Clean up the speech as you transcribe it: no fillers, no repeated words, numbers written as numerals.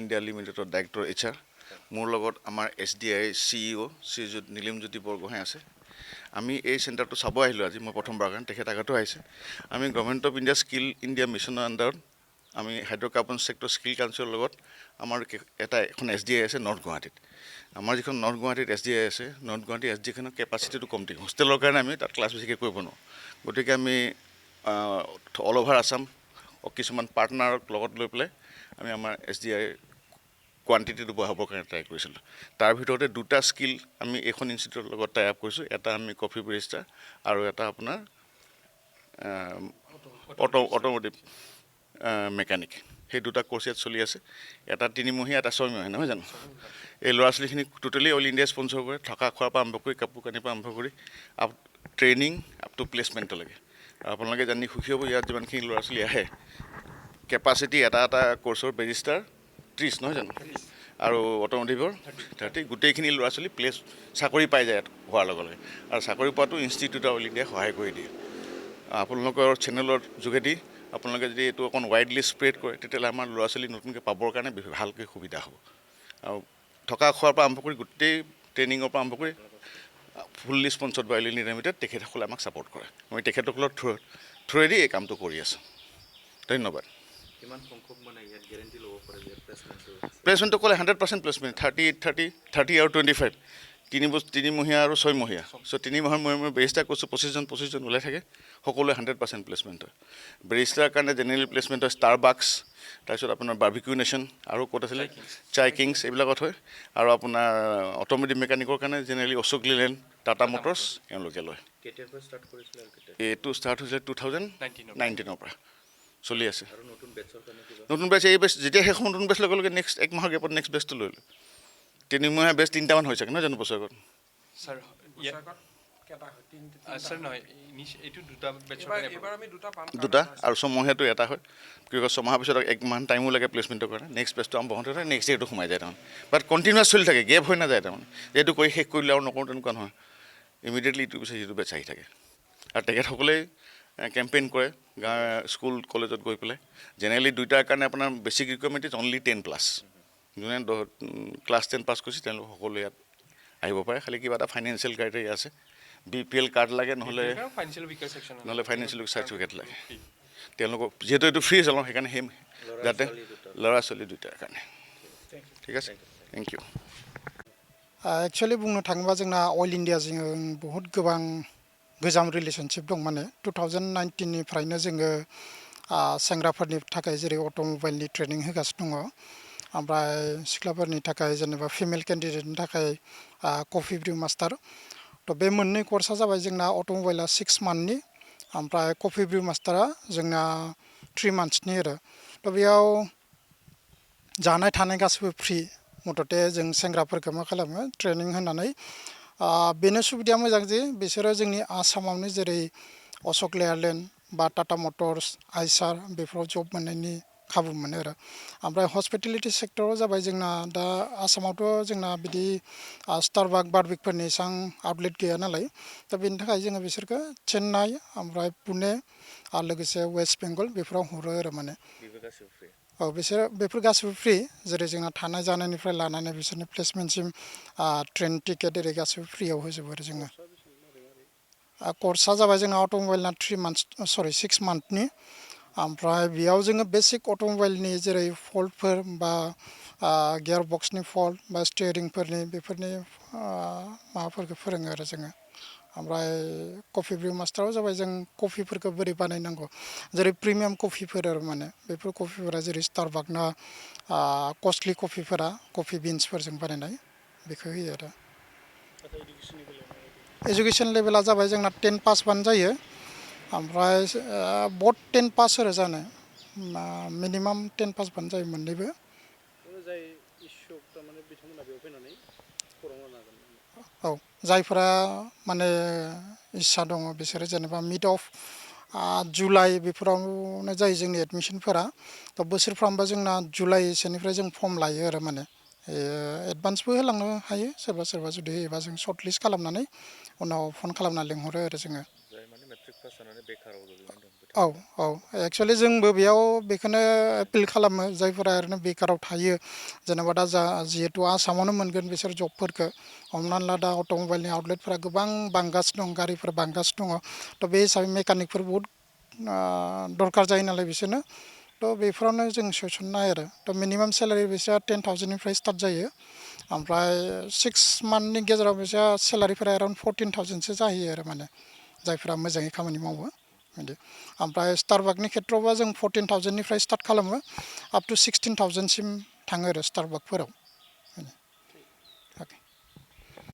India লিমিটেডৰ director HR মোৰ লগত আমাৰ SDI CEO শ্ৰীযুত নীলিমজ্যোতি বৰগোহাঁই আছে আমি এই চেণ্টাৰটো চাব আহিলোঁ আজি মই প্ৰথমবাৰ কাৰণে তেখেত আগতো আহিছে আমি government of India skill India মিছনৰ আণ্ডাৰত আমি হাইড্ৰ'কাৰ্বন ছেক্টৰ স্কিল কাউন্সিলৰ লগত আমাৰ এখন SDI আছে নৰ্থ গুৱাহাটীত আমাৰ যিখন নৰ্থ গুৱাহাটীত SDI আছে নৰ্থ গুৱাহাটী SDIখনৰ কেপাচিটিটো কমটি হোষ্টেলৰ কাৰণে আমি তাত ক্লাছ বেছিকৈ কৰিব নোৱাৰোঁ গতিকে আমি অল অভাৰ আছাম কিছুমান পাৰ্টনাৰক লগত লৈ পেলাই আমি আমাৰ SDI কোৱান্টিটিটো বঢ়াবৰ কাৰণে ট্ৰাই কৰিছিলোঁ তাৰ ভিতৰতে দুটা স্কিল আমি এখন ইনষ্টিটিউটৰ লগত টাই আপ কৰিছোঁ এটা আমি কফি বেৰিষ্টাৰ আৰু এটা আপোনাৰ অটোমোটিভ মেকানিক সেই দুটা কোৰ্চ ইয়াত চলি আছে এটা 3 মহীয়া এটা 6 মহীয়া নহয় জানো এই ল'ৰা ছোৱালীখিনি টোটেলি অল ইণ্ডিয়া স্পনচৰ কৰে থকা খোৱাৰ পৰা আৰম্ভ কৰি কাপোৰ কানিৰ পৰা আৰম্ভ কৰি ট্ৰেইনিং আপ টু প্লেচমেণ্টলৈকে আপোনালোকে জানি সুখী হ'ব ইয়াত যিমানখিনি ল'ৰা ছোৱালী আহে কেপাচিটি এটা কোৰ্চৰ বেৰিষ্টাৰ 30 নহয় জানো আৰু অটোমোটিভৰ 30 গোটেইখিনি ল'ৰা ছোৱালী চাকৰি পাই যায় হোৱাৰ লগে লগে আৰু চাকৰি পোৱাটো ইনষ্টিটিউট অফ ইণ্ডিয়াই সহায় কৰি দিয়ে আপোনালোকৰ চেনেলৰ যোগেদি আপোনালোকে যদি এইটো অকণ ৱাইডলি স্প্ৰেড কৰে তেতিয়াহ'লে আমাৰ ল'ৰা ছোৱালী নতুনকৈ পাবৰ কাৰণে ভালকৈ সুবিধা হ'ব আৰু থকা খোৱাৰ পৰা আৰম্ভ কৰি গোটেই ট্ৰেইনিঙৰ পৰা আৰম্ভ কৰি ফুল্লি স্পনচৰ্ড বাই অল ইণ্ডিয়া লিমিটেড তেখেতসকলে আমাক ছাপৰ্ট কৰে মই তেখেতসকলৰ থ্ৰুৱেদি এই কামটো কৰি আছোঁ ধন্যবাদ প্লেচমেণ্টটো ক'লে 100% প্লেচমেণ্ট 30 আৰু 25 3 মহীয়া আৰু 6 মহীয়া চ' 3 মাহৰ মূৰে বেৰিষ্টাৰ কৈছোঁ 25জন ওলাই থাকে সকলোৱে 100% প্লেচমেণ্ট হয় বেৰিষ্টাৰৰ কাৰণে জেনেৰেল প্লেচমেণ্ট হয় ষ্টাৰবাক্স তাৰপিছত আপোনাৰ বাৰ্বিকিউ নেশ্যন আৰু ক'ত আছিলে চাই কিংছ এইবিলাকত হয় আৰু আপোনাৰ অটোমেটিভ মেকানিকৰ কাৰণে জেনেৰেলি অশোক লেলেণ্ড টাটা মটৰ্ছ এওঁলোকে লয় এইটো ষ্টাৰ্ট হৈছিলে 2019ৰ পৰা চলি আছে নতুন বেচ এই বেচ যেতিয়া শেষ নতুন বেচ লগে লগে নেক্সট 1 মাহৰ গেপত নেক্সট বেচটো লৈ লয় 3 মহীয়া বেচ 3টামান হৈ চাগে নহয় জানো বছৰেকত দুটা আৰু 6 মহীয়াটো এটা হয় কি কয় 6 মাহৰ পিছত 1 মাহ টাইমো লাগে প্লেচমেণ্টৰ কাৰণে নেক্সট বেচটো আৰম্ভ হওঁতে নেক্সট ইয়েৰটো সোমাই যায় তাৰমানে বাট কণ্টিনিউৱাছ চলি থাকে গেপ হৈ নাযায় তাৰমানে এইটো কৰি শেষ কৰিলে আৰু নকৰোঁ তেনেকুৱা নহয় ইমিডিয়েটলি ইটো পিছত সিটো বেচ আহি থাকে আৰু তেখেতসকলে কেম্পেইন কৰে স্কুল কলেজত গৈ পেলাই জেনেৰেলি দুইটাৰ কাৰণে আপোনাৰ বেছিক ৰিকুৱাৰমেণ্ট ইজ অনলি 10+ যোনে ক্লাছ 10 পাছ কৰিছে তেওঁলোক সকলোৱে ইয়াত আহিব পাৰে খালি কিবা এটা ফাইনেন্সিয়েল ক্ৰাইটেৰিয়া আছে BPL কাৰ্ড লাগে নহ'লে ফাইনেন্সিয়েল চাৰ্টিফিকেট লাগে তেওঁলোকক যিহেতু এইটো ফ্ৰী চলাওঁ সেইকাৰণে সেই যাতে ল'ৰা ছোৱালী দুইটাৰ কাৰণে ঠিক আছে থেংক ইউ एक्चुअली बुंनो थाङोबा जोंना अल इन्डिया जों बहुत गोबां गोजाम रिलेशनशिप दं माने 2019 निफ्रायनो जोङो सेंग्राफोरनि थाखाय जेरै अट'मबाइलनि ट्रेनिं होगासिनो दङ ओमफ्राय सिख्लाफोरनि थाखाय जेनेबा फिमेल केन्डिडेटनि थाखाय कफि ब्रिउ मास्टार थ' बे मोननै कर्सआ जाबाय जोंना अट'मबाइला 6 मान्थनि ओमफ्राय कफि ब्रिउ मास्टारा जोंना 3 मान्थ्सनि आरो थ' बेयाव जानाय थानाय गासिबो फ्रि मथथे जों सेंग्राफोरखौ मा खालामो ट्रेनिं होनानै बेनो सुबिदाया मोजां जे बिसोरो जोंनि आसामावनो जेरै अशोक लेयारलेण्ड बा टाटा मटर्स आइसार बेफोराव जब मोननायनि खाबु मोनो आरो ओमफ्राय हस्पिटेलिटि सेक्टराव जाबाय जोंना दा आसामावथ' जोंना बिदि स्टारबाक बार्बिकफोरनि एसेबां आउटलेट गैया नालाय दा बेनि थाखाय जोङो बिसोरखौ चेन्नाइ ओमफ्राय पुने आरो लोगोसे वेस्ट बेंगल बेफोराव हरो आरो माने बेफोर गासिबो फ्रि जेरै जोंना थानाय जानायनिफ्राय लानानै बिसोरनि प्लेसमेन्टसिम ट्रेन टिकेट एरै गासिबो फ्रियाव होजोबो आरो जोङो कर्सआ जाबाय जोंना अट'मबाइलना 6 मान्थनि ओमफ्राय बेयाव जोङो बेसिक अट'मबाइलनि जेरै फल्टफोर बा गियार बक्सनि फल्ट बा स्टियारिंफोरनि बेफोरनि माबाफोरखौ फोरोङो आरो जोङो ओमफ्राय कफि ब्रिउ मास्टाराव जाबाय जों कफिफोरखौ बोरै बानायनांगौ जेरै प्रिमियाम कफिफोर आरो माने बेफोर कफिफोरा जेरै स्टारबाकना कस्टलि कफिफोरा कफि बिन्सफोरजों बानायनाय बेखौ होयो आरो एजुकेसन लेभेला जाबाय जोंना 10 पासबानो जायो ओमफ्राय बट 10 पास आरो जानो मिनिमाम 10 पासबानो जायो मोननैबो औ जायफोरा माने इस्सा दङ बिसोरो जेनेबा मिड अफ जुलाइ बेफोरावनो जायो जोंनि एडमिसनफोरा थ' बोसोरफ्रामबो जोंना जुलाइसोनिफ्राय जों फर्म लायो आरो माने एडभान्सबो होलांनो हायो सोरबा जुदि होयोबा जों सर्ट लिस्ट खालामनानै उनाव फन खालामना लिंहरो आरो जोङो पास जानानै बेखाराव गोग्लैनानै दं औ औ एक्सुवेलि जोंबो बेयाव बेखौनो एपिल खालामो जायफोरा ओरैनो बेकाराव थायो जेनेबा दा जिहेतु आसामावनो मोनगोन बिसोर जबफोरखौ हमनानै ला दा अट'मबाइलनि आउटलेटफोरा गोबां बांगासिनो दं गारिफोर बांगासिनो दङ थ' बे हिसाबै मेकानिकफोर बहुद दरकार जायो नालाय बिसोरनो थ' बेफोरावनो जों सोसननाय आरो थ' मिनिमाम सेलारि बिसोरा 10,000निफ्राय स्टार्ट जायो ओमफ्राय 6 मान्थनि गेजेराव बिसोरा सेलारिफोरा एराउन्ड 14,000सो जाहैयो आरो माने जायफोरा मोजाङै खामानि मावो बिदि ओमफ्राय स्टारबाकनि खेथ्रआवबा जों 14,000निफ्राय स्टार्ट खालामो आप टु 16,000सिम थाङो आरो स्टारबाकफोराव